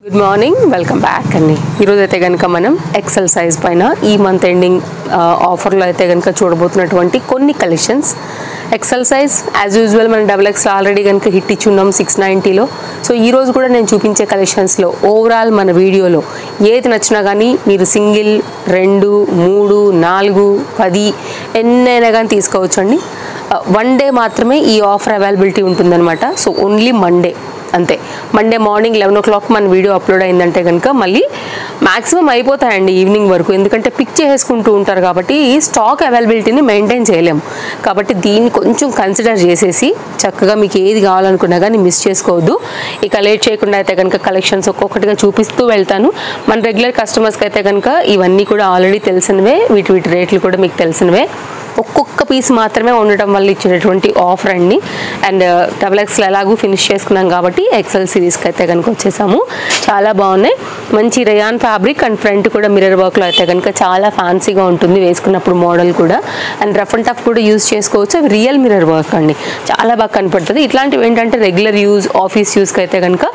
Good morning, welcome back అండి. ఈరోజు అయితే కనుక మనం ఎక్సెల్ సైజ్ పైన ఈ మంత్ ఎండింగ్ ఆఫర్లో అయితే కనుక చూడబోతున్నటువంటి కొన్ని collections. XL size as usual మనం XXL ఆల్రెడీ కనుక హిట్ ఇచ్చున్నాం 690లో. సో ఈరోజు కూడా నేను చూపించే కలెక్షన్స్లో ఓవరాల్ మన వీడియోలో ఏది నచ్చినా కానీ మీరు సింగిల్ 2, 3, 4, 10 ఎన్నైనా కానీ తీసుకోవచ్చు అండి. వన్ డే మాత్రమే ఈ ఆఫర్ అవైలబిలిటీ ఉంటుందన్నమాట. సో ఓన్లీ మండే అంతే. మండే మార్నింగ్ 11 o'clock మన వీడియో అప్లోడ్ అయిందంటే కనుక మళ్ళీ మ్యాక్సిమం అయిపోతాయండి ఈవినింగ్ వరకు, ఎందుకంటే పిక్ చేసుకుంటూ ఉంటారు కాబట్టి స్టాక్ అవైలబిలిటీని మెయింటైన్ చేయలేము. కాబట్టి దీన్ని కొంచెం కన్సిడర్ చేసేసి చక్కగా మీకు ఏది కావాలనుకున్నా కానీ మిస్ చేసుకోవద్దు. ఇక లేట్ చేయకుండా అయితే కనుక కలెక్షన్స్ ఒక్కొక్కటిగా చూపిస్తూ వెళ్తాను. మన రెగ్యులర్ కస్టమర్స్కి అయితే కనుక ఇవన్నీ కూడా ఆల్రెడీ తెలిసినవే, వీటి రేట్లు కూడా మీకు తెలిసినవే. ఒక్కొక్క పీస్ మాత్రమే ఉండటం వల్ల ఇచ్చేటటువంటి ఆఫర్ అండి. అండ్ XXL ఎలాగూ ఫినిష్ చేసుకున్నాం కాబట్టి ఎక్సెల్ సిరీస్కి అయితే కనుక వచ్చేసాము. చాలా బాగున్నాయి, మంచి రేయాన్ ఫ్యాబ్రిక్ అండ్ ఫ్రంట్ కూడా మిర్రర్ వర్క్లో అయితే కనుక చాలా ఫ్యాన్సీగా ఉంటుంది వేసుకున్నప్పుడు మోడల్ కూడా. అండ్ రఫ్ అండ్ టఫ్ కూడా యూజ్ చేసుకోవచ్చు. అవి రియల్ మిర్రర్ వర్క్ అండి, చాలా బాగా కనపడుతుంది. ఇట్లాంటివి ఏంటంటే రెగ్యులర్ యూజ్, ఆఫీస్ యూస్కి అయితే కనుక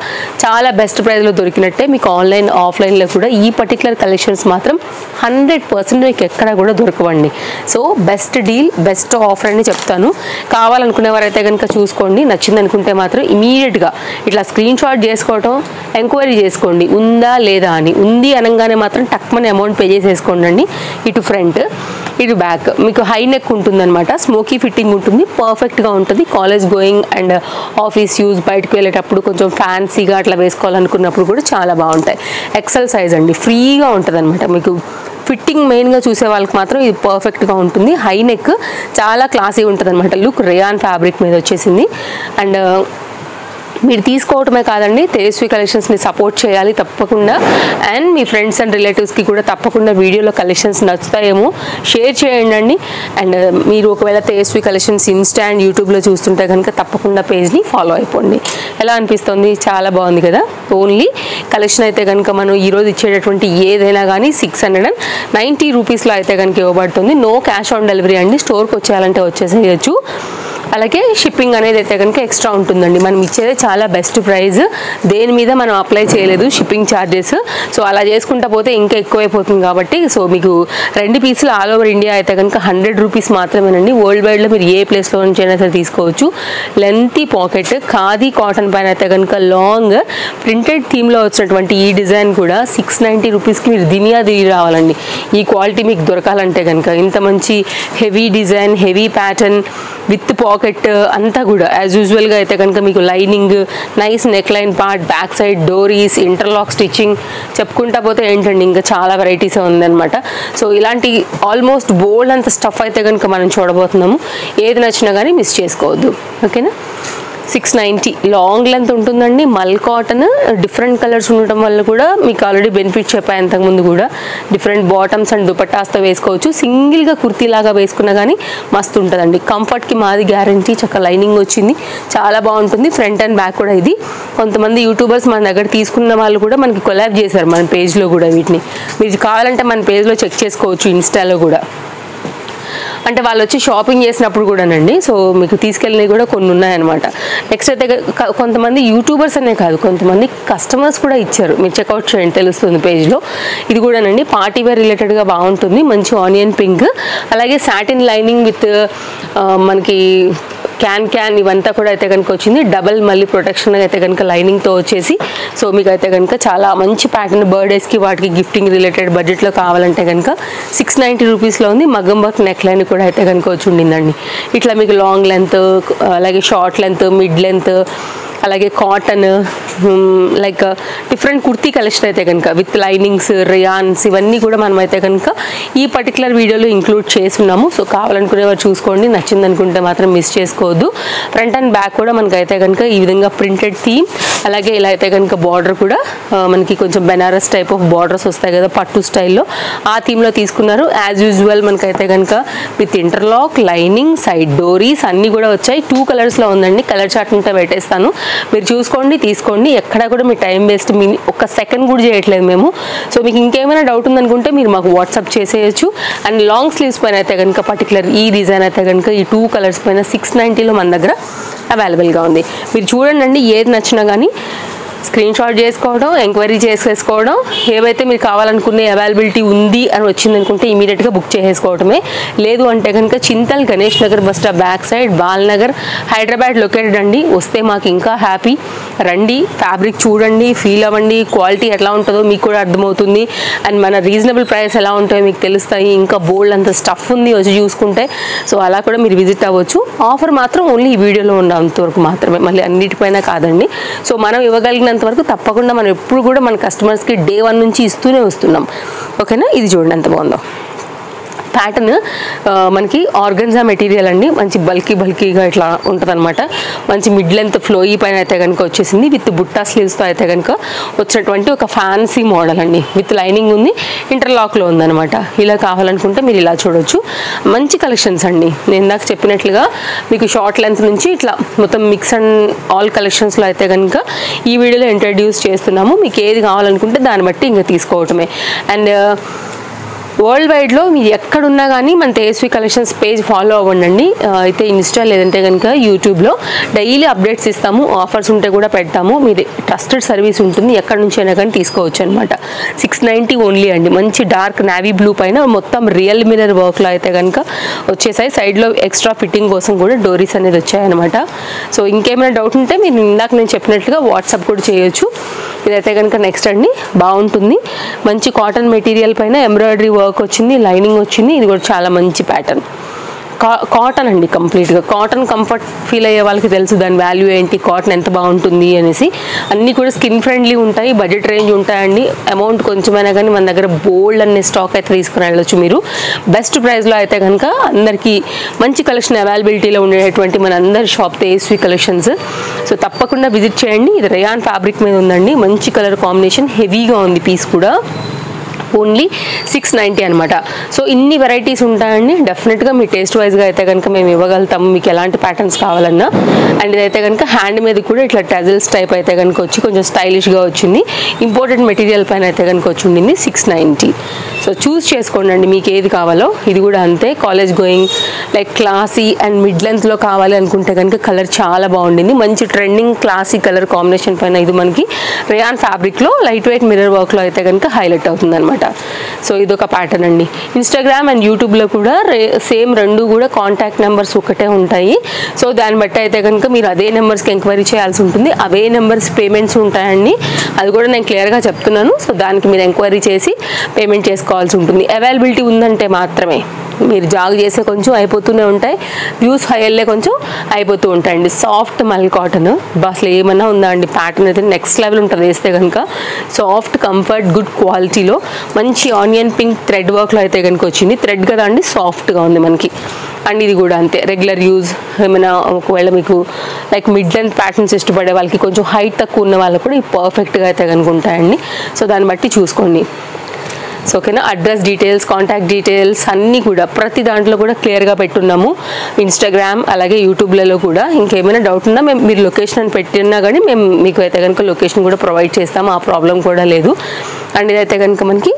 చాలా బెస్ట్ ప్రైస్లో దొరికినట్టే. మీకు ఆన్లైన్ ఆఫ్లైన్లో కూడా ఈ పర్టికులర్ కలెక్షన్స్ మాత్రం 100% మీకు ఎక్కడ కూడా దొరకవండి. So best deal, best offer అని చెప్తాను. కావాలనుకునే వారైతే కనుక చూసుకోండి. నచ్చింది అనుకుంటే మాత్రం ఇమీడియట్గా ఇట్లా స్క్రీన్ షాట్ చేసుకోవటం, ఎంక్వైరీ చేసుకోండి ఉందా లేదా అని. ఉంది అనగానే మాత్రం టక్మని అమౌంట్ పే చేసేసుకోండి అండి. ఇటు ఫ్రంట్, ఇటు బ్యాక్ మీకు హై నెక్ ఉంటుందన్నమాట. స్మోకీ ఫిట్టింగ్ ఉంటుంది, పర్ఫెక్ట్గా ఉంటుంది. College going and office use, బయటకు వెళ్ళేటప్పుడు కొంచెం ఫ్యాన్సీగా అట్లా వేసుకోవాలనుకున్నప్పుడు కూడా చాలా బాగుంటాయి. ఎక్సెల్ సైజ్ అండి, ఫ్రీగా ఉంటుంది అనమాట. మీకు ఫిట్టింగ్ మెయిన్గా చూసే వాళ్ళకి మాత్రం ఇది పర్ఫెక్ట్గా ఉంటుంది. హై నెక్ చాలా క్లాసీగా ఉంటుంది అనమాట. లుక్ రేయాన్ ఫ్యాబ్రిక్ మీద వచ్చేసింది. అండ్ మీరు తీసుకోవటమే కాదండి, తేజస్వి కలెక్షన్స్ని సపోర్ట్ చేయాలి తప్పకుండా. అండ్ మీ ఫ్రెండ్స్ అండ్ రిలేటివ్స్కి కూడా తప్పకుండా వీడియోలో కలెక్షన్స్ నచ్చుతాయేమో షేర్ చేయండి. అండ్ మీరు ఒకవేళ తేజస్వి కలెక్షన్స్ ఇన్స్టా అండ్ యూట్యూబ్లో చూస్తుంటే కనుక తప్పకుండా పేజ్ని ఫాలో అయిపోండి. ఎలా అనిపిస్తుంది? చాలా బాగుంది కదా. ఓన్లీ కలెక్షన్ అయితే కనుక మనం ఈరోజు ఇచ్చేటటువంటి ఏదైనా కానీ 690 రూపీస్లో అయితే కనుక ఇవ్వబడుతుంది. నో క్యాష్ ఆన్ డెలివరీ అండి. స్టోర్కి వచ్చేయాలంటే వచ్చేసేయచ్చు. అలాగే షిప్పింగ్ అనేది అయితే కనుక ఎక్స్ట్రా ఉంటుందండి. మనం ఇచ్చేది చాలా బెస్ట్ ప్రైస్, దేని మీద మనం అప్లై చేయలేదు షిప్పింగ్ ఛార్జెస్. సో అలా చేసుకుంటా పోతే ఇంకా ఎక్కువైపోతుంది కాబట్టి. సో మీకు 2 పీసులు ఆల్ ఓవర్ ఇండియా అయితే కనుక 100 రూపీస్ మాత్రమేనండి. వరల్డ్ వైడ్లో మీరు ఏ ప్లేస్లో నుంచి అయినా సరే తీసుకోవచ్చు. లెంతీ పాకెట్, ఖాదీ కాటన్ పైన అయితే కనుక లాంగ్ ప్రింటెడ్ థీమ్లో వచ్చినటువంటి ఈ డిజైన్ కూడా 690 రూపీస్కి మీరు దినియా దిగి రావాలండి. ఈ క్వాలిటీ మీకు దొరకాలంటే కనుక ఇంత మంచి heavy design, heavy pattern with pocket అంతా కూడా యాజ్ యూజువల్గా అయితే కనుక మీకు lining, nice neck line part, back side డోరీస్, ఇంటర్లాక్ స్టిచ్చింగ్, చెప్పుకుంటా పోతే ఏంటండి ఇంకా చాలా వెరైటీస్ ఉందన్నమాట. సో ఇలాంటి ఆల్మోస్ట్ బోల్డ్ అంత స్టఫ్ అయితే కనుక మనం చూడబోతున్నాము. ఏది నచ్చినా కానీ మిస్ చేసుకోవద్దు, ఓకేనా. 690 లాంగ్ లెంత్ ఉంటుందండి. మల్ కాటన్, డిఫరెంట్ కలర్స్ ఉండటం వల్ల కూడా మీకు ఆల్రెడీ బెనిఫిట్ చెప్పాను అంతకుముందు కూడా. డిఫరెంట్ బాటమ్స్ అండ్ దుపట్టాస్తో వేసుకోవచ్చు. సింగిల్గా కుర్తీలాగా వేసుకున్నా కానీ మస్తు ఉంటుందండి. కంఫర్ట్కి మాది గ్యారంటీ. చక్కగా లైనింగ్ వచ్చింది, చాలా బాగుంటుంది. ఫ్రంట్ అండ్ బ్యాక్ కూడా ఇది. కొంతమంది యూట్యూబర్స్ మన దగ్గర తీసుకున్న వాళ్ళు కూడా మనకి కొలాబ్ చేశారు మన పేజ్లో కూడా. వీటిని మీరు కావాలంటే మన పేజ్లో చెక్ చేసుకోవచ్చు, ఇన్స్టాలో కూడా. అంటే వాళ్ళు వచ్చి షాపింగ్ చేసినప్పుడు కూడానండి. సో మీకు తీసుకెళ్ళినవి కూడా కొన్ని ఉన్నాయన్నమాట. నెక్స్ట్ అయితే కొంతమంది యూట్యూబర్స్ అనే కాదు, కొంతమంది కస్టమర్స్ కూడా ఇచ్చారు. మీరు చెక్అవుట్ చేయండి, తెలుస్తుంది పేజ్లో. ఇది కూడానండి పార్టీ వేర్ రిలేటెడ్గా బాగుంటుంది. మంచి ఆనియన్ పింక్, అలాగే సాటిన్ లైనింగ్ విత్ మనకి క్యాన్ ఇవంతా కూడా అయితే కనుక వచ్చింది. డబల్ మళ్ళీ ప్రొటెక్షన్ అయితే కనుక లైనింగ్తో వచ్చేసి. సో మీకు అయితే కనుక చాలా మంచి ప్యాటర్న్ బర్త్డేస్కి వాటికి గిఫ్టింగ్ రిలేటెడ్ బడ్జెట్లో కావాలంటే కనుక 690 రూపీస్లో ఉంది. మగ్గం వర్క్ నెక్ లైన్ కూడా అయితే కనుక వచ్చి ఉండిందండి. ఇట్లా మీకు లాంగ్ లెంత్, అలాగే షార్ట్ లెంత్, మిడ్ లెంత్, అలాగే cotton, like different kurti collection అయితే కనుక విత్ లైనింగ్స్, రియాన్స్, ఇవన్నీ కూడా మనం అయితే కనుక ఈ పర్టికులర్ వీడియోలో ఇంక్లూడ్ చేస్తున్నాము. సో కావాలనుకునేవారు చూసుకోండి, నచ్చింది అనుకుంటే మాత్రం మిస్ చేసుకోవద్దు. ఫ్రంట్ అండ్ బ్యాక్ కూడా మనకైతే కనుక ఈ విధంగా ప్రింటెడ్ థీమ్, అలాగే ఇలా అయితే కనుక బార్డర్ కూడా మనకి కొంచెం బెనారస్ టైప్ ఆఫ్ బార్డర్స్ వస్తాయి కదా పట్టు స్టైల్లో, ఆ థీమ్లో తీసుకున్నారు. యాజ్ యూజువల్ మనకైతే కనుక విత్ ఇంటర్లాక్, లైనింగ్, సైడ్ డోరీస్ అన్నీ కూడా వచ్చాయి. 2 కలర్స్లో ఉందండి. కలర్ చార్ట్ ఉంటే పెట్టేస్తాను, మీరు చూసుకోండి, తీసుకోండి. ఎక్కడ కూడా మీ టైం వేస్ట్ ఒక్క సెకండ్ కూడా చేయట్లేదు మేము. సో మీకు ఇంకేమైనా డౌట్ ఉందనుకుంటే మీరు మాకు వాట్సాప్ చేసేయచ్చు. అండ్ లాంగ్ స్లీవ్స్ పైన అయితే కనుక పర్టికులర్ ఈ డిజైన్ అయితే కనుక ఈ 2 కలర్స్ పైన 690లో మన దగ్గర అవైలబుల్గా ఉంది. మీరు చూడండి, ఏది నచ్చినా కానీ స్క్రీన్ షాట్ చేసుకోవడం, ఎంక్వైరీ చేసేసుకోవడం, ఏవైతే మీరు కావాలనుకునే అవైలబిలిటీ ఉంది అని వచ్చిందనుకుంటే ఇమీడియట్గా బుక్ చేసేసుకోవడమే. లేదు అంటే కనుక Chintal Ganesh Nagar bus stop back side, Balnagar, Hyderabad located అండి. వస్తే మాకు ఇంకా హ్యాపీ. రండి, ఫ్యాబ్రిక్ చూడండి, ఫీల్ అవ్వండి, క్వాలిటీ ఎట్లా ఉంటుందో మీకు కూడా అర్థమవుతుంది. అండ్ మన రీజనబుల్ ప్రైస్ ఎలా ఉంటాయో మీకు తెలుస్తాయి. ఇంకా బోల్డ్ అంత స్టఫ్ ఉంది వచ్చి చూసుకుంటే. సో అలా కూడా మీరు విజిట్ అవ్వచ్చు. ఆఫర్ మాత్రం ఓన్లీ ఈ వీడియోలో ఉన్నంతవరకు మాత్రమే, మళ్ళీ అన్నిటిపైన కాదండి. సో మనం ఇవ్వగలిగినంత వరకు తప్పకుండా మనం ఎప్పుడు కూడా మన కస్టమర్స్కి డే 1 నుంచి ఇస్తూనే వస్తున్నాం. ఓకేనా, ఇది చూడండి ఎంత బాగుందో. ప్యాటర్న్ మనకి ఆర్గన్జా మెటీరియల్ అండి, మంచి బల్కీగా ఇట్లా ఉంటుంది అనమాట. మంచి మిడ్ లెంత్ ఫ్లోయీ పైన అయితే కనుక వచ్చేసింది. విత్ బుట్టా స్లీవ్స్తో అయితే కనుక వచ్చినటువంటి ఒక ఫ్యాన్సీ మోడల్ అండి. విత్ లైనింగ్ ఉంది, ఇంటర్లాక్లో ఉందన్నమాట. ఇలా కావాలనుకుంటే మీరు ఇలా చూడొచ్చు. మంచి కలెక్షన్స్ అండి. నేను ఇందాక చెప్పినట్లుగా మీకు షార్ట్ లెంత్ నుంచి ఇట్లా మొత్తం మిక్స్ అండ్ ఆల్ కలెక్షన్స్లో అయితే కనుక ఈ వీడియోలో ఇంట్రడ్యూస్ చేస్తున్నాము. మీకు ఏది కావాలనుకుంటే దాన్ని బట్టి ఇంకా తీసుకోవటమే. అండ్ వరల్డ్ వైడ్లో మీరు ఎక్కడున్నా కానీ మన తేజస్వి కలెక్షన్స్ పేజ్ ఫాలో అవ్వండి. అయితే ఇన్స్టా లేదంటే కనుక యూట్యూబ్లో డైలీ అప్డేట్స్ ఇస్తాము. ఆఫర్స్ ఉంటే కూడా పెడతాము. మీరు ట్రస్టెడ్ సర్వీస్ ఉంటుంది, ఎక్కడి నుంచి అయినా కానీ తీసుకోవచ్చు అనమాట. 690 ఓన్లీ అండి. మంచి డార్క్ నావీ బ్లూ పైన మొత్తం రియల్ మిరర్ వర్క్లో అయితే కనుక వచ్చేసాయి. సైడ్లో ఎక్స్ట్రా ఫిట్టింగ్ కోసం కూడా డోరీస్ అనేది వచ్చాయన్నమాట. సో ఇంకేమైనా డౌట్ ఉంటే మీరు ఇందాక నేను చెప్పినట్లుగా వాట్సాప్ కూడా చేయొచ్చు. ఇదైతే కనుక నెక్స్ట్ అండి, బాగుంటుంది. మంచి కాటన్ మెటీరియల్ పైన ఎంబ్రాయిడరీ వర్క్ వచ్చింది, లైనింగ్ వచ్చింది. ఇది కూడా చాలా మంచి ప్యాటర్న్. కాటన్ అండి, కంప్లీట్గా కాటన్. కంఫర్ట్ ఫీల్ అయ్యే వాళ్ళకి తెలుసు దాని వాల్యూ ఏంటి, కాటన్ ఎంత బాగుంటుంది అనేసి. అన్నీ కూడా స్కిన్ ఫ్రెండ్లీ ఉంటాయి, బడ్జెట్ రేంజ్ ఉంటాయండి. అమౌంట్ కొంచెమైనా కానీ మన దగ్గర బోల్డ్ అనే స్టాక్ అయితే తీసుకుని వెళ్ళొచ్చు మీరు. బెస్ట్ ప్రైస్లో అయితే కనుక అందరికీ మంచి కలెక్షన్ అవైలబిలిటీలో ఉండేటువంటి మన అందరి షాప్ తేజస్వి కలెక్షన్స్. సో తప్పకుండా విజిట్ చేయండి. ఇది రేయాన్ ఫ్యాబ్రిక్ మీద ఉందండి. మంచి కలర్ కాంబినేషన్, హెవీగా ఉంది పీస్ కూడా. ఓన్లీ 690 అనమాట. సో ఇన్ని వెరైటీస్ ఉంటాయండి. డెఫినెట్గా మీ టేస్ట్ వైజ్గా అయితే కనుక మేము ఇవ్వగలుగుతాము మీకు ఎలాంటి ప్యాటర్న్స్ కావాలన్నా. అండ్ ఇదైతే కనుక హ్యాండ్ మీద కూడా ఇట్లా టజల్స్ టైప్ అయితే కనుక వచ్చి కొంచెం స్టైలిష్గా వచ్చింది. ఇంపోర్టెడ్ మెటీరియల్ పైన అయితే కనుక వచ్చి ఉండింది 690. సో చూస్ చేసుకోండి అండి మీకు ఏది కావాలో. ఇది కూడా అంతే, college going like classy and mid లెంత్లో కావాలి అనుకుంటే కనుక కలర్ చాలా బాగుండింది. మంచి ట్రెండింగ్ క్లాసీ కలర్ కాంబినేషన్ పైన ఇది మనకి రేయాన్ ఫ్యాబ్రిక్లో లైట్ వెయిట్ మిర్రర్ వర్క్లో అయితే కనుక హైలైట్ అవుతుంది అనమాట. సో ఇదొక ప్యాటర్న్ అండి. ఇన్స్టాగ్రామ్ అండ్ యూట్యూబ్లో కూడా సేమ్ రెండు కూడా కాంటాక్ట్ నెంబర్స్ ఒకటే ఉంటాయి. సో దాన్ని బట్టి అయితే కనుక మీరు అదే నెంబర్స్కి ఎంక్వైరీ చేయాల్సి ఉంటుంది. అవే నెంబర్స్ పేమెంట్స్ ఉంటాయండి, అది కూడా నేను క్లియర్గా చెప్తున్నాను. సో దానికి మీరు ఎంక్వైరీ చేసి పేమెంట్ చేసుకోవాల్సి ఉంటుంది. అవైలబిలిటీ ఉందంటే మాత్రమే. మీరు జాగ్ చేసే కొంచెం అయిపోతూనే ఉంటాయి, వ్యూస్ హై వెళ్ళే కొంచెం అయిపోతూ ఉంటాయండి. సాఫ్ట్ మల్ కాటన్ అసలు ఏమన్నా ఉందా అండి, ప్యాటర్న్ అయితే నెక్స్ట్ లెవెల్ ఉంటుంది వేస్తే కనుక. సాఫ్ట్ కంఫర్ట్ గుడ్ క్వాలిటీలో మంచి ఆనియన్ పింక్ థ్రెడ్ వర్క్లో అయితే కనుక వచ్చింది. థ్రెడ్ కదా అండి, సాఫ్ట్గా ఉంది మనకి. అండ్ ఇది కూడా అంతే, రెగ్యులర్ యూజ్. ఏమైనా ఒకవేళ మీకు లైక్ మిడ్ లెంత్ ప్యాటర్న్స్ ఇష్టపడే వాళ్ళకి, కొంచెం హైట్ తక్కువ ఉన్న వాళ్ళకి కూడా ఇవి పర్ఫెక్ట్గా అయితే కనుక ఉంటాయండి. సో దాన్ని బట్టి చూసుకోండి. సో ఓకేనా, అడ్రస్ డీటెయిల్స్, కాంటాక్ట్ డీటెయిల్స్ అన్నీ కూడా ప్రతి దాంట్లో కూడా క్లియర్గా పెట్టున్నాము. ఇన్స్టాగ్రామ్ అలాగే యూట్యూబ్లలో కూడా. ఇంకేమైనా డౌట్ ఉన్నా మీరు లొకేషన్ అని పెట్టినా కానీ మేము మీకు అయితే కనుక లొకేషన్ కూడా ప్రొవైడ్ చేస్తాము, ఆ ప్రాబ్లం కూడా లేదు. అండ్ ఇదైతే కనుక మనకి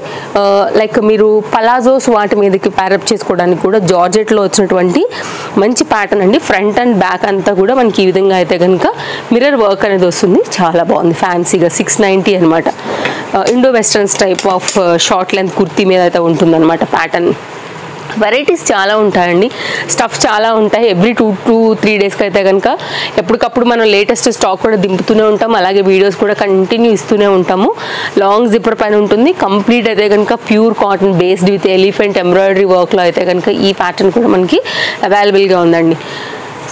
లైక్ మీరు పలాజోస్ వాటి మీదకి ప్యారప్ చేసుకోవడానికి కూడా జార్జెట్లో వచ్చినటువంటి మంచి ప్యాటర్న్ అండి. ఫ్రంట్ అండ్ బ్యాక్ అంతా కూడా మనకి ఈ విధంగా అయితే కనుక మిర్రర్ వర్క్ అనేది వస్తుంది. చాలా బాగుంది, ఫ్యాన్సీగా 690 అనమాట. Indo westerns type of short length kurti మీద అయితే ఉంటుందన్నమాట ప్యాటర్న్. వెరైటీస్ చాలా ఉంటాయండి, స్టఫ్ చాలా ఉంటాయి. ఎవ్రీ 2 to 3 డేస్కి అయితే కనుక ఎప్పటికప్పుడు మనం లేటెస్ట్ స్టాక్ కూడా దింపుతూనే ఉంటాం. అలాగే వీడియోస్ కూడా కంటిన్యూ ఇస్తూనే ఉంటాము. లాంగ్ జిప్పర్ పైన ఉంటుంది. కంప్లీట్ అయితే కనుక pure cotton based with elephant embroidery వర్క్లో అయితే కనుక ఈ ప్యాటర్న్ కూడా మనకి అవైలబుల్గా ఉందండి.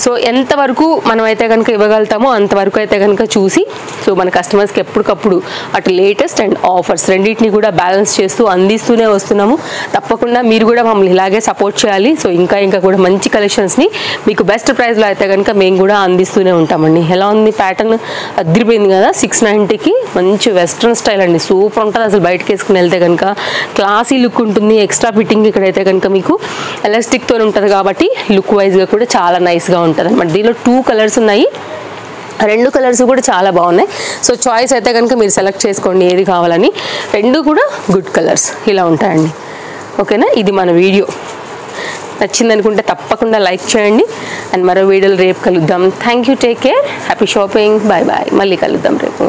సో ఎంతవరకు మనం అయితే కనుక ఇవ్వగలుగుతామో అంతవరకు అయితే కనుక చూసి, సో మన కస్టమర్స్కి ఎప్పటికప్పుడు అటు లేటెస్ట్ అండ్ ఆఫర్స్ రెండింటిని కూడా బ్యాలెన్స్ చేస్తూ అందిస్తూనే వస్తున్నాము. తప్పకుండా మీరు కూడా మమ్మల్ని ఇలాగే సపోర్ట్ చేయాలి. సో ఇంకా కూడా మంచి కలెక్షన్స్ని మీకు బెస్ట్ ప్రైస్లో అయితే కనుక మేము కూడా అందిస్తూనే ఉంటామండి. ఎలా ఉంది ప్యాటర్న్, అదిరిపోయింది కదా. 690కి మంచి వెస్ట్రన్ స్టైల్ అండి, సూపర్ ఉంటుంది. అసలు బయటకు వేసుకుని వెళ్తే కనుక క్లాసీ లుక్ ఉంటుంది. ఎక్స్ట్రా ఫిట్టింగ్ ఇక్కడైతే కనుక మీకు ఎలాస్టిక్తో ఉంటుంది కాబట్టి లుక్ వైజ్గా కూడా చాలా నైస్గా ఉంటుంది అనమాట. దీనిలో 2 కలర్స్ ఉన్నాయి, 2 కలర్స్ కూడా చాలా బాగున్నాయి. సో చాయిస్ అయితే కనుక మీరు సెలెక్ట్ చేసుకోండి ఏది కావాలని. 2 కూడా గుడ్ కలర్స్ ఇలా ఉంటాయండి. ఓకేనా, ఇది మన వీడియో. నచ్చింది అనుకుంటే తప్పకుండా లైక్ చేయండి. అండ్ మరో వీడియోలో రేపు కలుద్దాం. Thank you, take care, happy shopping, bye bye. మళ్ళీ కలుద్దాం రేపు.